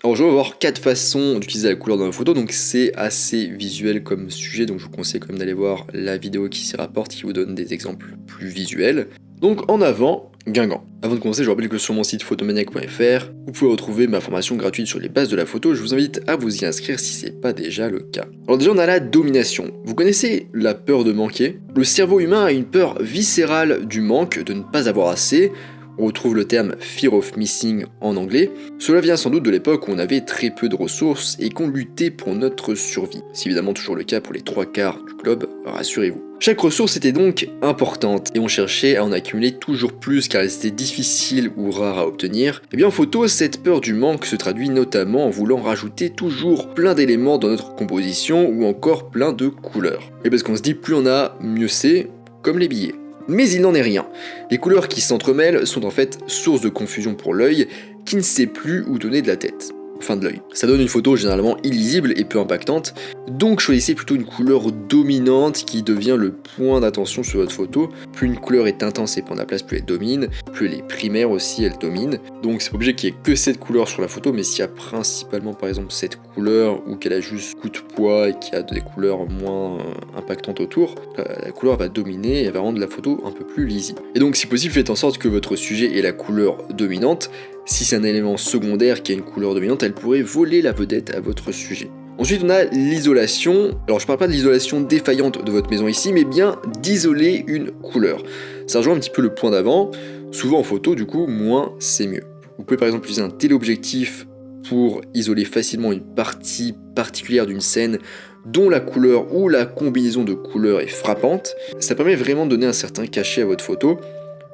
Alors je vais voir 4 façons d'utiliser la couleur dans la photo, donc c'est assez visuel comme sujet, donc je vous conseille quand même d'aller voir la vidéo qui s'y rapporte, qui vous donne des exemples plus visuels. Donc en avant, Guingamp. Avant de commencer, je vous rappelle que sur mon site photomaniac.fr, vous pouvez retrouver ma formation gratuite sur les bases de la photo, je vous invite à vous y inscrire si c'est pas déjà le cas. Alors déjà on a la domination. Vous connaissez la peur de manquer? Le cerveau humain a une peur viscérale du manque, de ne pas avoir assez. On retrouve le terme Fear of Missing en anglais. Cela vient sans doute de l'époque où on avait très peu de ressources et qu'on luttait pour notre survie. C'est évidemment toujours le cas pour les 3/4 du globe, rassurez-vous. Chaque ressource était donc importante et on cherchait à en accumuler toujours plus car elles étaient difficiles ou rares à obtenir. Et bien en photo, cette peur du manque se traduit notamment en voulant rajouter toujours plein d'éléments dans notre composition ou encore plein de couleurs. Et parce qu'on se dit plus on a, mieux c'est, comme les billets. Mais il n'en est rien. Les couleurs qui s'entremêlent sont en fait source de confusion pour l'œil qui ne sait plus où donner de la tête. Enfin de l'œil. Ça donne une photo généralement illisible et peu impactante, donc choisissez plutôt une couleur dominante qui devient le point d'attention sur votre photo. Plus une couleur est intense et prend de la place, plus elle domine, plus elle est primaire aussi, elle domine. Donc c'est pas obligé qu'il y ait que cette couleur sur la photo, mais s'il y a principalement par exemple cette couleur ou qu'elle a juste coup de poids et qu'il y a des couleurs moins impactantes autour, la couleur va dominer et elle va rendre la photo un peu plus lisible. Et donc si possible, faites en sorte que votre sujet ait la couleur dominante. Si c'est un élément secondaire qui a une couleur dominante, elle pourrait voler la vedette à votre sujet. Ensuite, on a l'isolation. Alors, je parle pas de l'isolation défaillante de votre maison ici, mais bien d'isoler une couleur. Ça rejoint un petit peu le point d'avant. Souvent en photo, du coup, moins c'est mieux. Vous pouvez par exemple utiliser un téléobjectif pour isoler facilement une partie particulière d'une scène dont la couleur ou la combinaison de couleurs est frappante. Ça permet vraiment de donner un certain cachet à votre photo.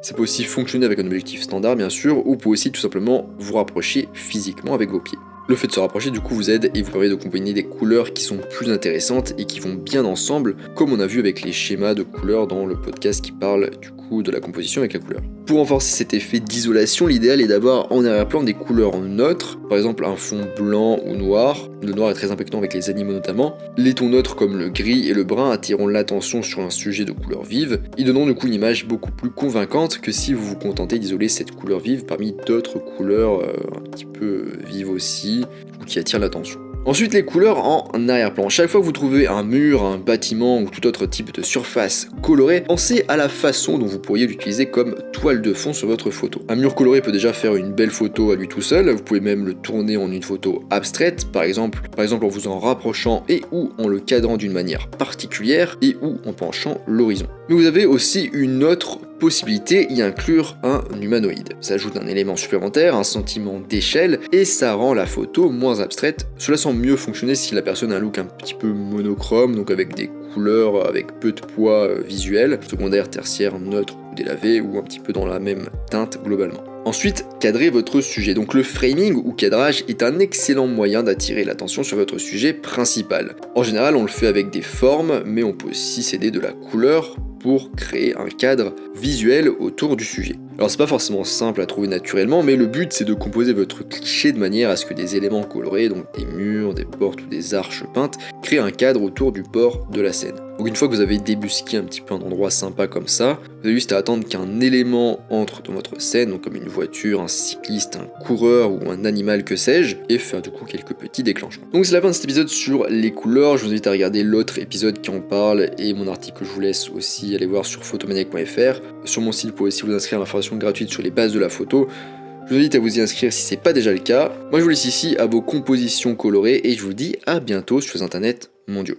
Ça peut aussi fonctionner avec un objectif standard bien sûr, ou vous pouvez aussi tout simplement vous rapprocher physiquement avec vos pieds. Le fait de se rapprocher du coup vous aide et vous permet de combiner des couleurs qui sont plus intéressantes et qui vont bien ensemble, comme on a vu avec les schémas de couleurs dans le podcast qui parle du coup de la composition avec la couleur. Pour renforcer cet effet d'isolation, l'idéal est d'avoir en arrière-plan des couleurs neutres, par exemple un fond blanc ou noir. Le noir est très impactant avec les animaux notamment. Les tons neutres comme le gris et le brun attireront l'attention sur un sujet de couleur vive. Ils donneront du coup une image beaucoup plus convaincante que si vous vous contentez d'isoler cette couleur vive parmi d'autres couleurs un petit peu vives aussi, ou qui attirent l'attention. Ensuite, les couleurs en arrière-plan. Chaque fois que vous trouvez un mur, un bâtiment ou tout autre type de surface colorée, pensez à la façon dont vous pourriez l'utiliser comme toile de fond sur votre photo. Un mur coloré peut déjà faire une belle photo à lui tout seul, vous pouvez même le tourner en une photo abstraite, par exemple en vous en rapprochant et ou en le cadrant d'une manière particulière et ou en penchant l'horizon. Mais vous avez aussi une autre possibilité, y inclure un humanoïde. Ça ajoute un élément supplémentaire, un sentiment d'échelle, et ça rend la photo moins abstraite. Cela semble mieux fonctionner si la personne a un look un petit peu monochrome, donc avec des couleurs avec peu de poids visuel, secondaire, tertiaire, neutre ou délavé, ou un petit peu dans la même teinte globalement. Ensuite, cadrez votre sujet. Donc le framing ou cadrage est un excellent moyen d'attirer l'attention sur votre sujet principal. En général, on le fait avec des formes, mais on peut aussi s'aider de la couleur pour créer un cadre visuel autour du sujet. Alors c'est pas forcément simple à trouver naturellement, mais le but c'est de composer votre cliché de manière à ce que des éléments colorés, donc des murs, des portes ou des arches peintes, créent un cadre autour du port de la scène. Donc une fois que vous avez débusqué un petit peu un endroit sympa comme ça, vous avez juste à attendre qu'un élément entre dans votre scène, donc comme une voiture, un cycliste, un coureur ou un animal que sais-je, et faire du coup quelques petits déclenchements. Donc c'est la fin de cet épisode sur les couleurs, je vous invite à regarder l'autre épisode qui en parle et mon article que je vous laisse aussi aller voir sur photomaniac.fr. Sur mon site, vous pouvez aussi vous inscrire à la formation gratuite sur les bases de la photo. Je vous invite à vous y inscrire si c'est pas déjà le cas. Moi je vous laisse ici à vos compositions colorées et je vous dis à bientôt sur les internets mondiaux.